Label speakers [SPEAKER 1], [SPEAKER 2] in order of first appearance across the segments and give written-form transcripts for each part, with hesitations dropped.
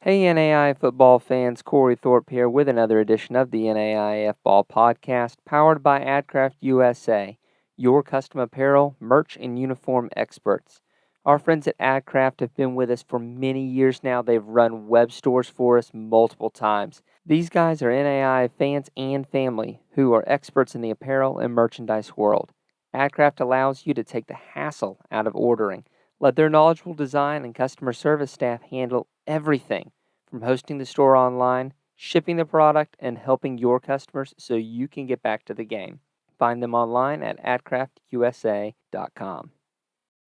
[SPEAKER 1] Hey NAI football fans, Cory Thorpe here with another edition of the NAIAFBALL podcast powered by AdCraft USA, your custom apparel, merch, and uniform experts. Our friends at AdCraft have been with us for many years now. They've run web stores for us multiple times. These guys are NAI fans and family who are experts in the apparel and merchandise world. AdCraft allows you to take the hassle out of ordering. Let their knowledgeable design and customer service staff handle everything from hosting the store online, shipping the product, and helping your customers so you can get back to the game. Find them online at adcraftusa.com.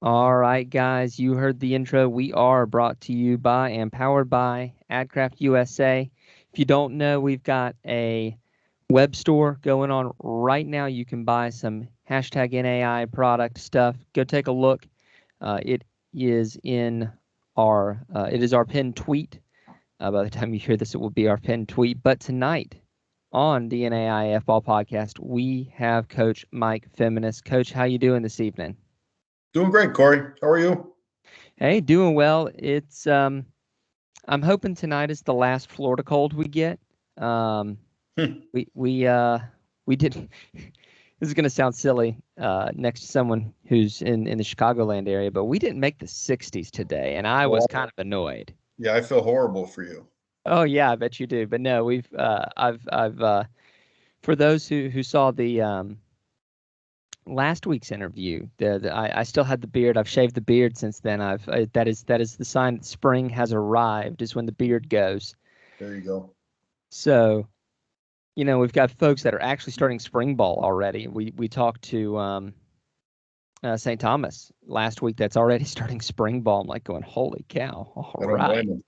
[SPEAKER 1] All right, guys, you heard the intro. We are brought to you by and powered by AdCraft USA. If you don't know, we've got a web store going on right now. You can buy some hashtag NAI product stuff. Go take a look. It is our pinned tweet. By the time you hear this, it will be our pinned tweet. But tonight on the NAIAFBALL podcast, we have Coach Mike Feminis. Coach, how you doing this evening?
[SPEAKER 2] Doing great, Cory. How are you?
[SPEAKER 1] Hey, doing well. It's I'm hoping tonight is the last Florida cold we get. We did. This is going to sound silly next to someone who's in the Chicagoland area, but we didn't make the 60s today, and I was kind of annoyed.
[SPEAKER 2] Yeah, I feel horrible for you.
[SPEAKER 1] Oh yeah, I bet you do. But no, we've I've for those who saw the last week's interview, I still had the beard. I've shaved the beard since then. That is the sign that spring has arrived, is when the beard goes.
[SPEAKER 2] There you go.
[SPEAKER 1] So, we've got folks that are actually starting spring ball already. We talked to St. Thomas last week that's already starting spring ball. I'm like going, holy cow! All
[SPEAKER 2] I don't blame them.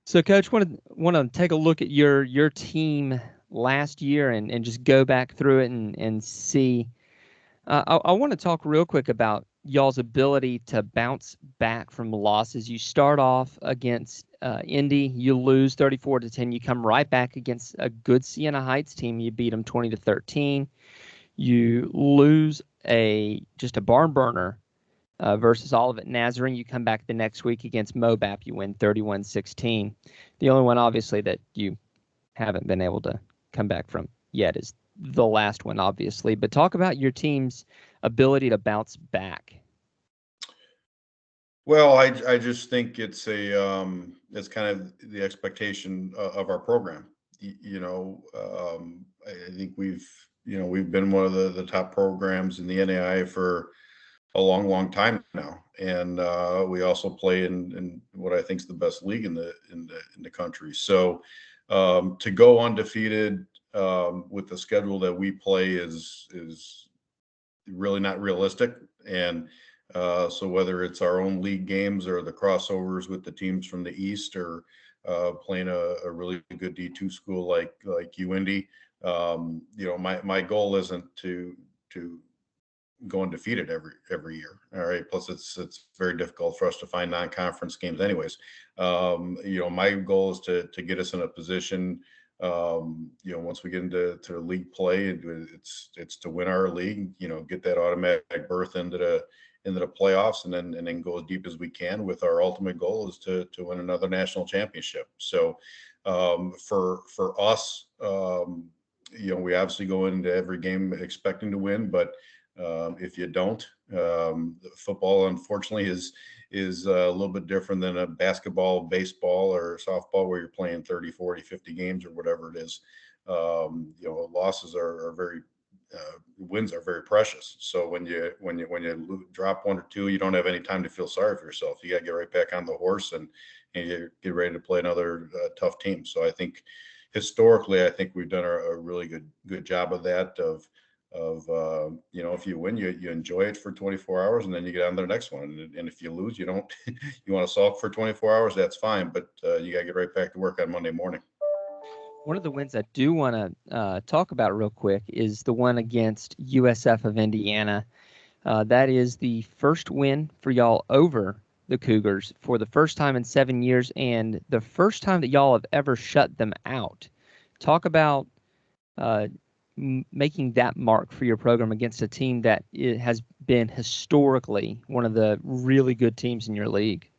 [SPEAKER 1] So, Coach, want to take a look at your team last year and just go back through it and see. I want to talk real quick about y'all's ability to bounce back from losses. You start off against Indy, you lose 34-10. You come right back against a good Siena Heights team. You beat them 20-13. You lose just a barn burner versus Olivet Nazarene. You come back the next week against Mobap. You win 31-16. The only one, obviously, that you haven't been able to come back from yet is the last one, obviously. But talk about your team's ability to bounce back.
[SPEAKER 2] Well, I just think it's kind of the expectation of our program. I think we've been one of the top programs in the NAI for a long time now, and we also play in what I think is the best league in the country. So to go undefeated with the schedule that we play is really not realistic. And so whether it's our own league games or the crossovers with the teams from the East, or playing a really good D2 school like UIndy, my goal isn't to go undefeated every year. All right. Plus, it's very difficult for us to find non-conference games, anyways. My goal is to get us in a position. Once we get into league play, it's to win our league. Get that automatic berth into the playoffs, and then go as deep as we can. With our ultimate goal is to win another national championship. So for us, we obviously go into every game expecting to win, but if you don't, football unfortunately is a little bit different than a basketball, baseball, or softball, where you're playing 30, 40, 50 games or whatever it is. Losses are very wins are very precious. So when you drop one or two, you don't have any time to feel sorry for yourself. You got to get right back on the horse and get ready to play another tough team. So I think historically, I think we've done a really good job of that. If you win, you enjoy it for 24 hours, and then you get on to the next one. And if you lose, you don't you want to sulk for 24 hours, that's fine, but you got to get right back to work on Monday morning.
[SPEAKER 1] One of the wins I do want to talk about real quick is the one against USF of Indiana. That is the first win for y'all over the Cougars for the first time in 7 years, and the first time that y'all have ever shut them out. Talk about making that mark for your program against a team that has been historically one of the really good teams in your league.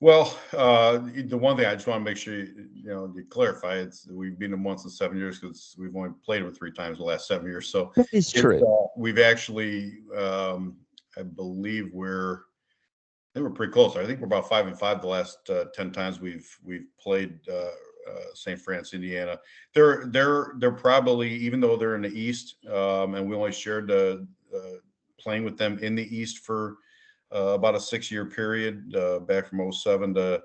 [SPEAKER 2] Well, the one thing I just want to make sure you clarify, it's we've beaten them once in 7 years because we've only played them 3 times in the last 7 years. So
[SPEAKER 1] That is true.
[SPEAKER 2] we've actually, I believe I think we're pretty close. I think we're about 5-5 the last 10 times we've played St. Francis, Indiana. They're probably, even though they're in the East, and we only shared playing with them in the East for about a 6-year period, back from '07 to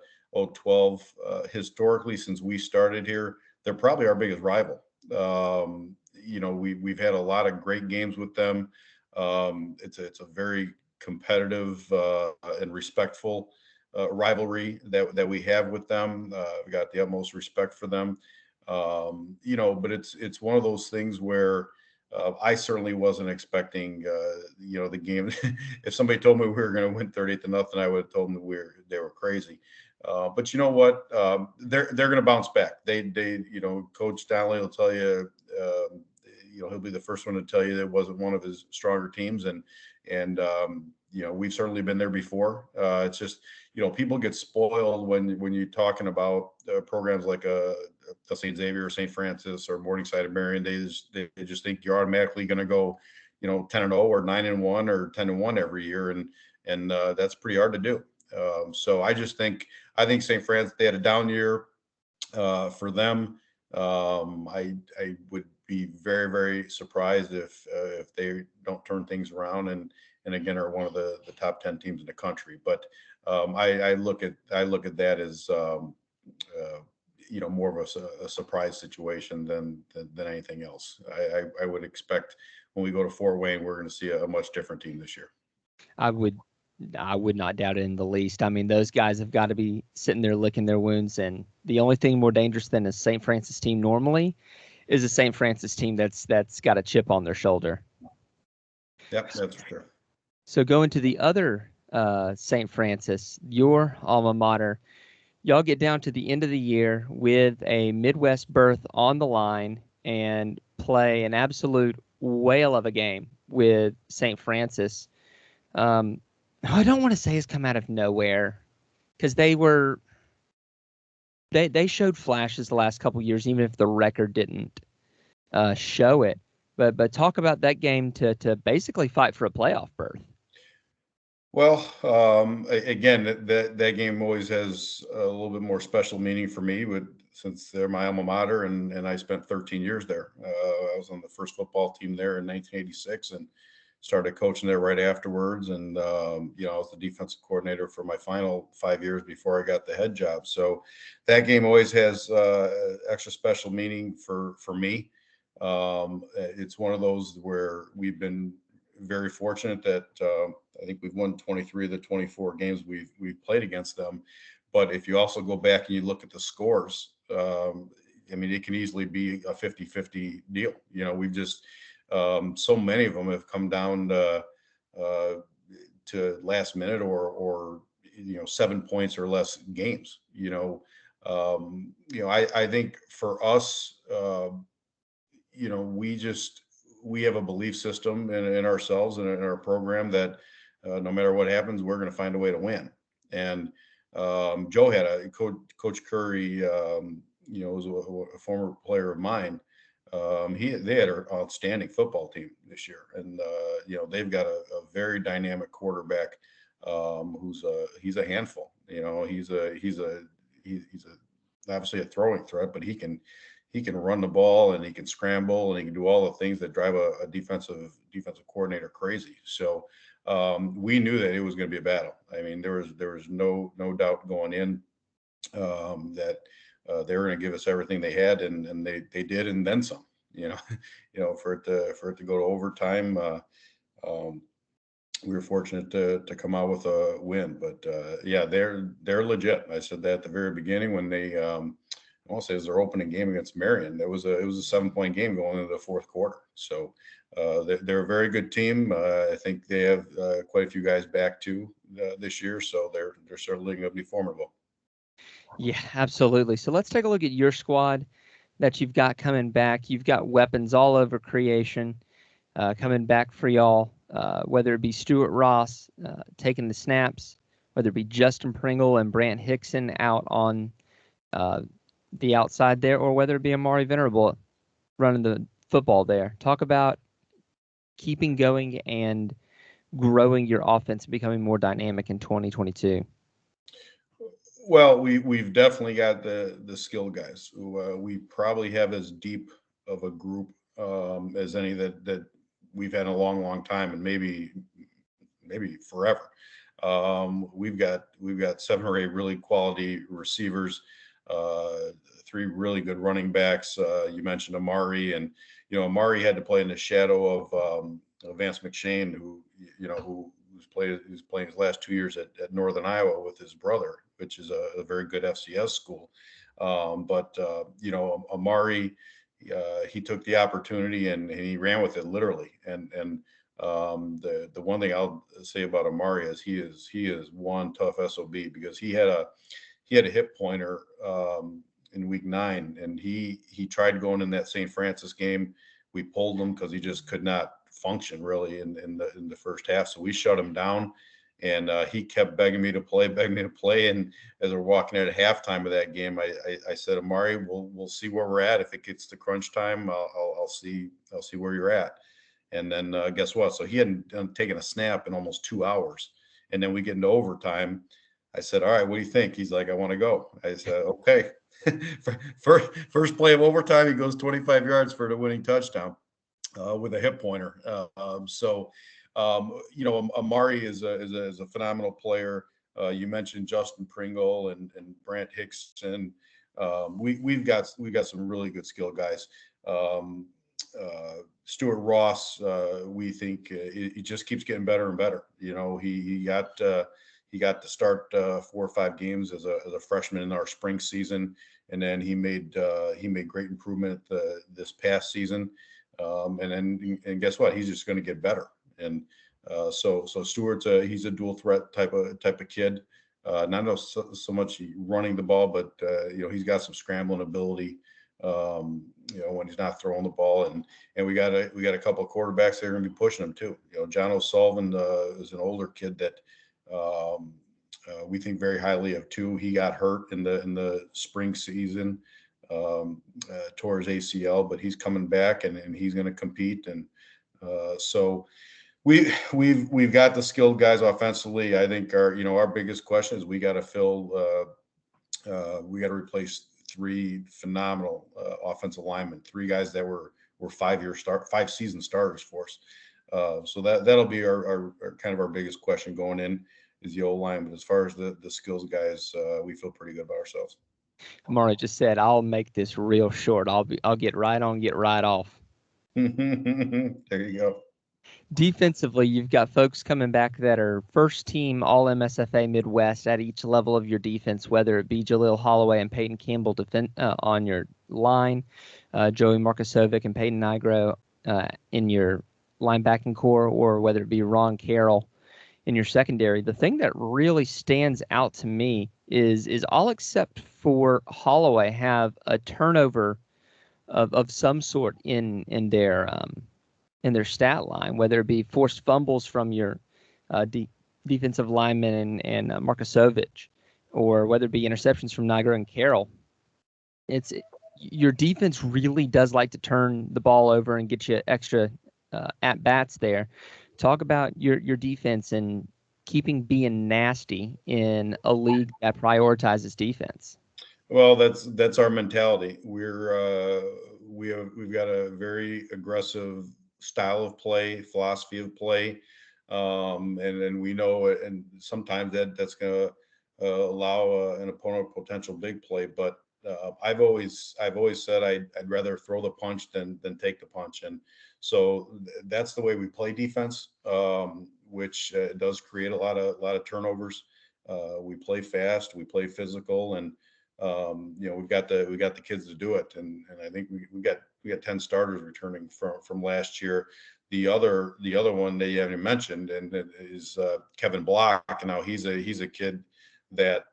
[SPEAKER 2] '12. Historically, since we started here, they're probably our biggest rival. We've had a lot of great games with them. It's a very competitive and respectful rivalry that we have with them. We got the utmost respect for them. But it's one of those things where I certainly wasn't expecting, the game. If somebody told me we were going to win 38-0, I would have told them they were crazy. But you know what? They're going to bounce back. Coach Donnelly will tell you. He'll be the first one to tell you that it wasn't one of his stronger teams, and we've certainly been there before. It's just people get spoiled when you're talking about programs like St. Xavier or St. Francis or Morningside and Marion. They just think you're automatically going to go 10-0 or 9-1 or 10-1 every year, and that's pretty hard to do. So I think St. Francis, they had a down year for them. I would be very, very surprised if they don't turn things around and again are one of the top 10 teams in the country. But I look at that as more of a surprise situation than anything else. I would expect when we go to Fort Wayne, we're going to see a much different team this year.
[SPEAKER 1] I would not doubt it in the least. I mean, those guys have got to be sitting there licking their wounds, and the only thing more dangerous than a St. Francis team normally is a St. Francis team that's got a chip on their shoulder.
[SPEAKER 2] Yep, that's for sure.
[SPEAKER 1] So going to the other St. Francis, your alma mater, y'all get down to the end of the year with a Midwest berth on the line and play an absolute whale of a game with St. Francis. I don't want to say it's come out of nowhere, because they showed flashes the last couple of years, even if the record didn't show it. But talk about that game to basically fight for a playoff berth.
[SPEAKER 2] Well, again, that game always has a little bit more special meaning for me, since they're my alma mater, and I spent 13 years there. I was on the first football team there in 1986 and started coaching there right afterwards. And I was the defensive coordinator for my final 5 years before I got the head job. So that game always has extra special meaning for me. It's one of those where we've been very fortunate that I think we've won 23 of the 24 games we've played against them. But if you also go back and you look at the scores, it can easily be a 50-50 deal. We've just so many of them have come down to last minute or 7 points or less games. I think for us, we have a belief system in ourselves and in our program that no matter what happens, we're going to find a way to win. And Joe had Coach Cory, was a former player of mine. They had an outstanding football team this year, and they've got a very dynamic quarterback he's a handful. He's obviously a throwing threat, but he can run the ball, and he can scramble, and he can do all the things that drive a defensive coordinator crazy. So we knew that it was going to be a battle. I mean, there was no doubt going in that they were going to give us everything they had, and they did, and then some. For it to go to overtime, we were fortunate to come out with a win. But they're legit. I said that at the very beginning when they. I want to say it was their opening game against Marion. It was a 7-point game going into the fourth quarter. So they're a very good team. I think they have quite a few guys back too this year, so they're certainly going to be formidable.
[SPEAKER 1] Yeah, absolutely. So let's take a look at your squad that you've got coming back. You've got weapons all over creation coming back for y'all, whether it be Stuart Ross taking the snaps, whether it be Justin Pringle and Brant Hickson out on the outside there, or whether it be Amari Venerable running the football there. Talk about keeping going and growing your offense, becoming more dynamic in 2022.
[SPEAKER 2] Well, we've definitely got the skill guys. We probably have as deep of a group as any that we've had in a long time, and maybe forever. We've got 7 or 8 really quality receivers, uh, 3 really good running backs. You mentioned Amari, and Amari had to play in the shadow of Vance McShane, who's playing his last 2 years at Northern Iowa with his brother, which is a very good FCS school. Amari, he took the opportunity and he ran with it literally. And the one thing I'll say about Amari is he is one tough SOB, because he had a hip pointer in week 9, and he tried going in that St. Francis game. We pulled him because he just could not function really in the first half. So we shut him down, and he kept begging me to play. And as we're walking at halftime of that game, I said, Amari, we'll see where we're at. If it gets to crunch time, I'll see where you're at. And then guess what? So he hadn't taken a snap in almost 2 hours. And then we get into overtime. I said, all right, what do you think? He's like, I want to go. I said, okay. First play of overtime, he goes 25 yards for the winning touchdown with a hip pointer. Amari is a phenomenal player. You mentioned Justin Pringle and Brant Hickson. We've got some really good skill guys. Stuart Ross, we think he just keeps getting better and better. He got to start 4 or 5 games as a freshman in our spring season, and then he made great improvement this past season. And guess what? He's just going to get better. And so Stuart's he's a dual threat type of kid. Not so much running the ball, but he's got some scrambling ability. When he's not throwing the ball, and we got a couple of quarterbacks that are going to be pushing him too. John O'Sullivan is an older kid that we think very highly of too. He got hurt in the spring season, tore his ACL, but he's coming back and he's going to compete. And so we've got the skilled guys offensively. I think our biggest question is we got to replace 3 phenomenal offensive linemen, 3 guys that were 5 season starters for us. So that'll be our kind of our biggest question going in, is the O-line. But as far as the skills guys, we feel pretty good about ourselves.
[SPEAKER 1] Amari just said, I'll make this real short. I'll get right on, get right off.
[SPEAKER 2] There you go.
[SPEAKER 1] Defensively, you've got folks coming back that are first team All MSFA Midwest at each level of your defense, whether it be Jaleel Holloway and Peyton Campbell on your line, Joey Markusovic and Peyton Nigro in your linebacking core, or whether it be Ron Carroll in your secondary. The thing that really stands out to me is all except for Holloway have a turnover of some sort in their stat line, whether it be forced fumbles from your defensive lineman and Markusovic, or whether it be interceptions from Nigro and Carroll. Your defense really does like to turn the ball over and get you extra at bats there. Talk about your defense and keeping being nasty in a league that prioritizes defense.
[SPEAKER 2] Well, that's our mentality. We've got a very aggressive style of play, philosophy of play, and then we know it, and sometimes that's going to allow an opponent a potential big play. But I've always said I'd rather throw the punch than take the punch, and so that's the way we play defense, which does create a lot of turnovers. We play fast, we play physical, and we've got the kids to do it, and I think we got 10 starters returning from last year. The other one that you haven't mentioned, and it is Kevin Block. Now he's a kid that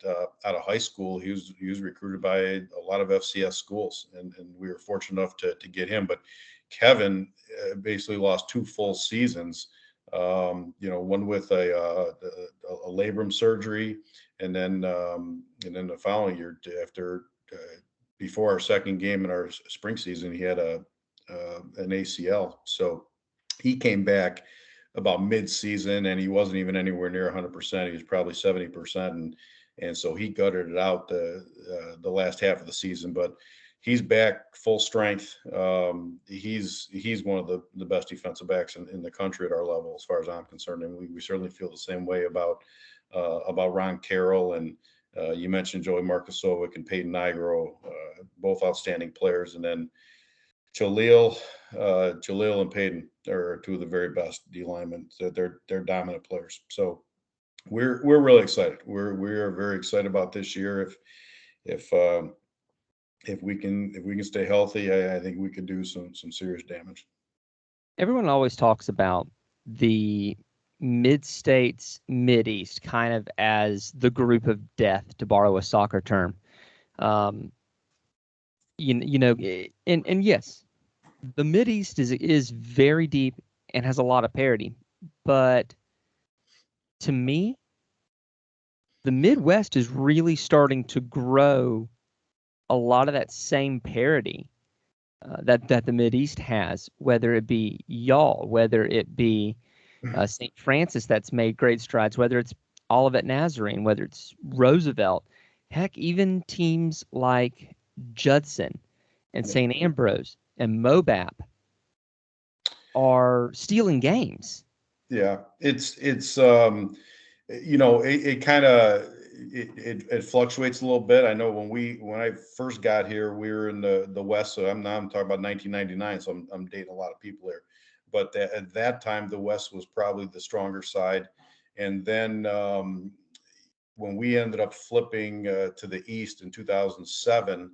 [SPEAKER 2] out of high school he was recruited by a lot of FCS schools, and we were fortunate enough to get him. But Kevin basically lost 2 full seasons One with a labrum surgery, and then the following year after before our second game in our spring season, he had an ACL. So he came back about mid-season, and he wasn't even anywhere near 100%. He was probably 70%, and so he gutted it out the last half of the season. But he's back full strength. He's one of the best defensive backs in the country at our level, as far as I'm concerned, and we certainly feel the same way about Ron Carroll, and you mentioned Joey Markosovic and Peyton Nigro, both outstanding players, and then Jaleel and Peyton are two of the very best D linemen. They're dominant players. So we're really excited. We are very excited about this year. If we can stay healthy, I think we could do some serious damage.
[SPEAKER 1] Everyone always talks about the mid-states, Mideast, kind of as the group of death, to borrow a soccer term. And yes, the Mideast is very deep and has a lot of parity, but to me, the Midwest is really starting to grow a lot of that same parity that the Mideast has, whether it be y'all, whether it be St. Francis that's made great strides, whether it's Olivet Nazarene, whether it's Roosevelt, heck, even teams like Judson and St. Ambrose and Mobap are stealing games.
[SPEAKER 2] Yeah, it kind of it fluctuates a little bit. I know when I first got here, we were in the West. So I'm talking about 1999. So I'm dating a lot of people here, but at that time the West was probably the stronger side, and then when we ended up flipping to the East in 2007,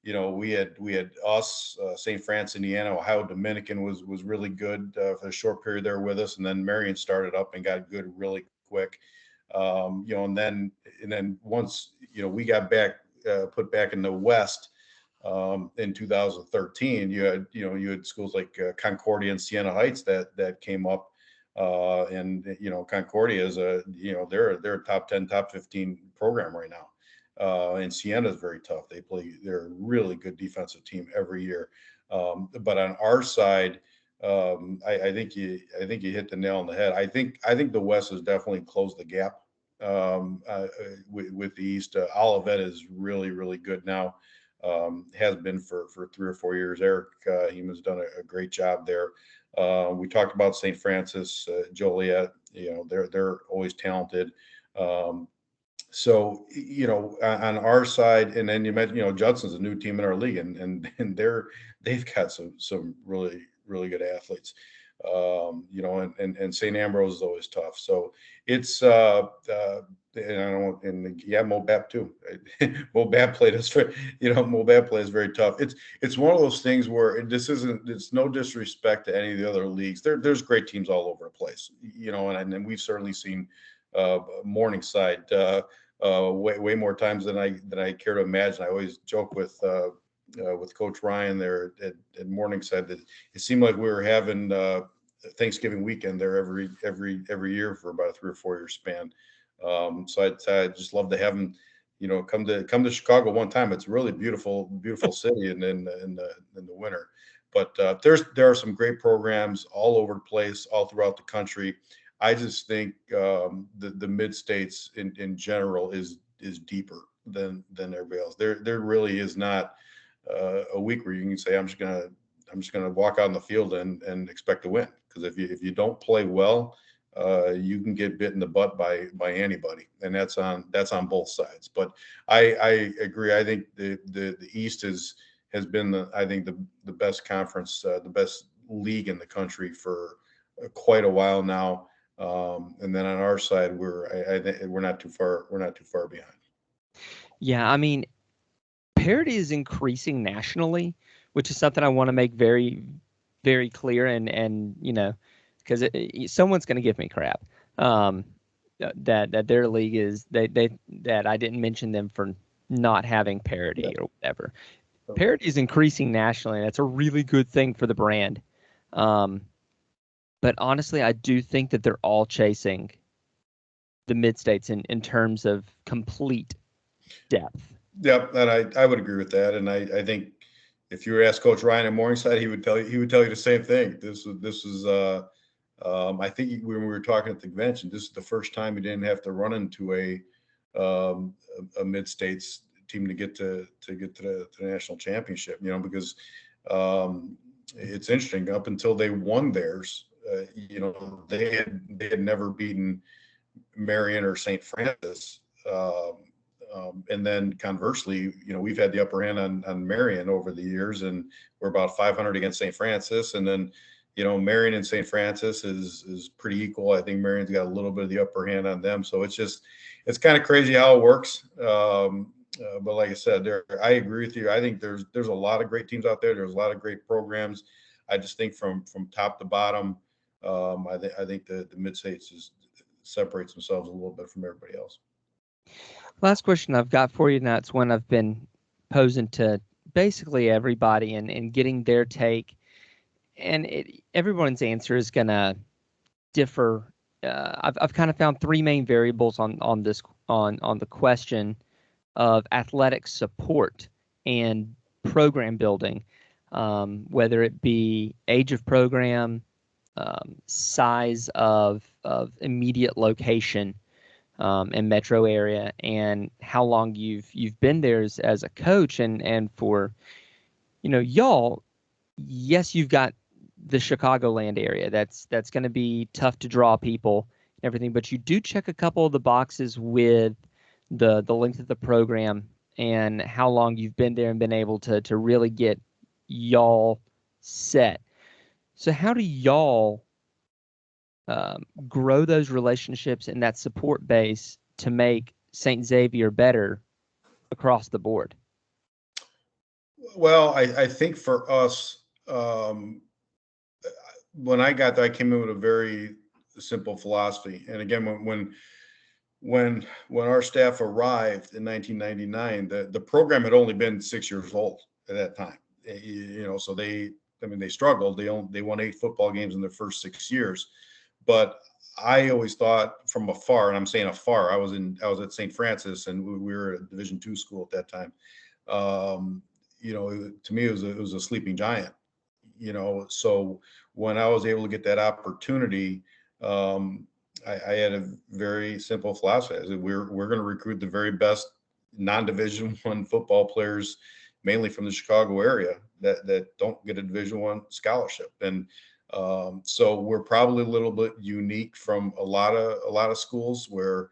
[SPEAKER 2] we had us, St. Francis, Indiana, Ohio Dominican was really good for a short period there with us, and then Marion started up and got good really quick. And then once we got back put back in the West in 2013, you had schools like Concordia and Siena Heights that came up, and Concordia is they're a top 10, top 15 program right now. And Siena is very tough. They're a really good defensive team every year. But on our side, I think you hit the nail on the head. I think the West has definitely closed the gap with the East. Olivet is really, really good now. Has been for 3 or 4 years. Eric Heeman's done a great job there. We talked about St. Francis, Joliet. They're always talented. So on our side, and then you mentioned Judson's a new team in our league, and they've got some really, really good athletes. And St. Ambrose is always tough. So it's Mobap too. Mobap played us for Mobap plays very tough. It's one of those things where it's no disrespect to any of the other leagues. There's great teams all over the place. And we've certainly seen Morningside way more times than I care to imagine. I always joke with Coach Ryan there at Morningside that it seemed like we were having Thanksgiving weekend there every year for about a 3 or 4 year span. So I just love to have him, come to Chicago one time. It's a really beautiful city in the winter. But there are some great programs all over the place, all throughout the country. I just think the mid states in general is deeper than everybody else. There really is not a week where you can say I'm just gonna walk out on the field and expect to win, because if you don't play well, you can get bit in the butt by anybody, and that's on both sides. But I agree. I think the East has been the best conference, the best league in the country for quite a while now. And then on our side, we're not too far behind.
[SPEAKER 1] Yeah, I mean, parity is increasing nationally, which is something I want to make very, very clear. And because someone's going to give me crap that their league is that I didn't mention them for not having parity or whatever. Parity is increasing nationally, and that's a really good thing for the brand. But honestly, I do think that they're all chasing the mid-states in terms of complete depth.
[SPEAKER 2] Yep, and I would agree with that. And I think if you were to ask Coach Ryan at Morningside, he would tell you the same thing. This is I think when we were talking at the convention, this is the first time he didn't have to run into a mid states team to get to the national championship. Because it's interesting, up until they won theirs, they had never beaten Marion or St. Francis. And then conversely, we've had the upper hand on Marion over the years, and we're about 500 against St. Francis. And then, Marion and St. Francis is pretty equal. I think Marion's got a little bit of the upper hand on them. So it's kind of crazy how it works. But like I said, I agree with you. I think there's a lot of great teams out there. There's a lot of great programs. I just think from top to bottom, I think the mid states separates themselves a little bit from everybody else.
[SPEAKER 1] Last question I've got for you, and that's one I've been posing to basically everybody and getting their take. And everyone's answer is going to differ. I've kind of found three main variables on the question of athletic support and program building, whether it be age of program, size of immediate location, and metro area, and how long you've been there as a coach, and for y'all, yes, you've got the Chicagoland area. That's going to be tough to draw people and everything, but you do check a couple of the boxes with the length of the program and how long you've been there and been able to really get y'all set. So how do y'all grow those relationships and that support base to make St. Xavier better across the board?
[SPEAKER 2] Well, I think for us, when I got there, I came in with a very simple philosophy. And again, when our staff arrived in 1999, the program had only been 6 years old at that time. So they struggled. They won 8 football games in their first 6 years. But I always thought from afar, and I'm saying afar, I was at St. Francis, and we were a Division II school at that time. To me, it was a sleeping giant. So when I was able to get that opportunity, I had a very simple philosophy. I said, we're going to recruit the very best non-Division I football players, mainly from the Chicago area, that don't get a Division I scholarship. And so we're probably a little bit unique from a lot of schools where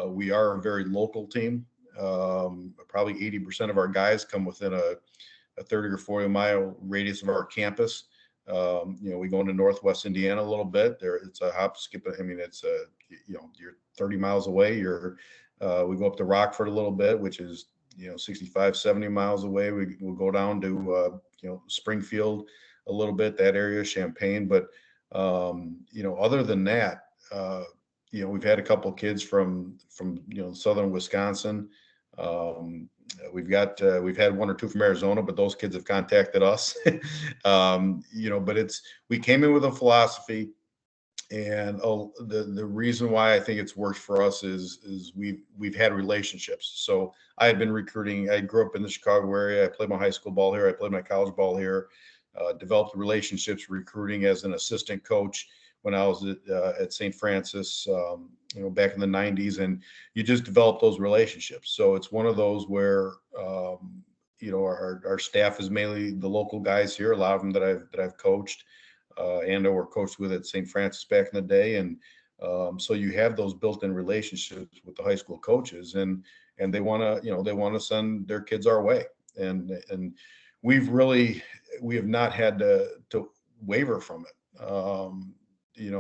[SPEAKER 2] we are a very local team. Probably 80% of our guys come within a 30 or 40 mile radius of our campus. We go into Northwest Indiana a little bit. It's a hop, skip. I mean, it's you're 30 miles away. We go up to Rockford a little bit, which is 65, 70 miles away. We'll go down to Springfield a little bit, that area, Champaign. But other than that, we've had a couple of kids from southern Wisconsin. We've had 1 or 2 from Arizona, but those kids have contacted us. But we came in with a philosophy, and the reason why I think it's worked for us is we've had relationships. So I had been recruiting. I grew up in the Chicago area. I played my high school ball here. I played my college ball here. Developed relationships recruiting as an assistant coach when I was at St. Francis, back in the 90s, and you just develop those relationships. So it's one of those where, our staff is mainly the local guys here, a lot of them that I've coached and or coached with at St. Francis back in the day. And so you have those built-in relationships with the high school coaches, and they want to send their kids our way. And we have not had to waver from it.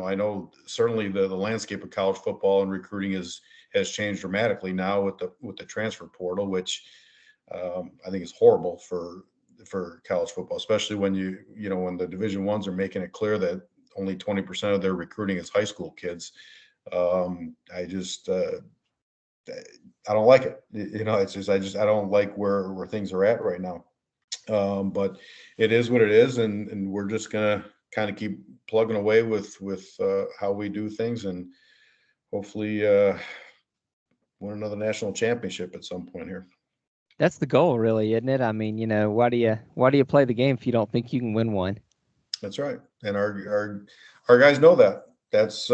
[SPEAKER 2] I know certainly the landscape of college football and recruiting has changed dramatically now with the transfer portal, which I think is horrible for college football, especially when when the Division I's are making it clear that only 20% of their recruiting is high school kids. I don't like it. It's just I don't like where things are at right now. But it is what it is, and we're just gonna kind of keep plugging away with how we do things, and hopefully win another national championship at some point here.
[SPEAKER 1] That's the goal, really, isn't it? I mean, why do you play the game if you don't think you can win one?
[SPEAKER 2] That's right, and our guys know that. That's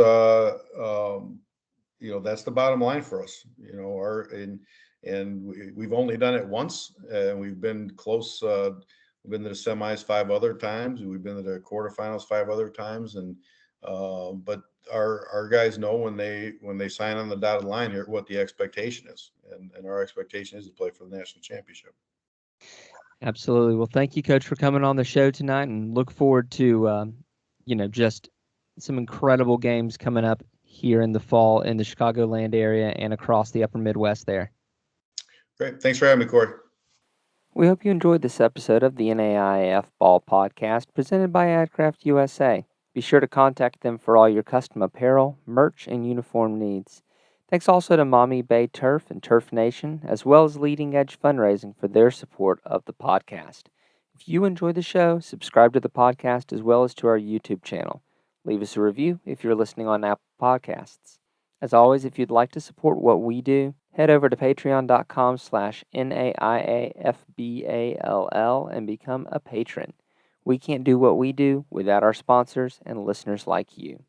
[SPEAKER 2] that's the bottom line for us. We've only done it once, and we've been close. We've been to the semis 5 other times. We've been to the quarterfinals 5 other times, and but our guys know when they sign on the dotted line here what the expectation is, and our expectation is to play for the national championship.
[SPEAKER 1] Absolutely. Well, thank you, Coach, for coming on the show tonight, and look forward to just some incredible games coming up here in the fall in the Chicagoland area and across the upper Midwest there.
[SPEAKER 2] Great. Thanks for having me, Cory.
[SPEAKER 1] We hope you enjoyed this episode of the NAIAFBALL podcast presented by AdCraft USA. Be sure to contact them for all your custom apparel, merch, and uniform needs. Thanks also to Mommy Bay Turf and Turf Nation, as well as Leading Edge Fundraising for their support of the podcast. If you enjoy the show, subscribe to the podcast as well as to our YouTube channel. Leave us a review if you're listening on Apple Podcasts. As always, if you'd like to support what we do, head over to patreon.com/NAIAFBALL and become a patron. We can't do what we do without our sponsors and listeners like you.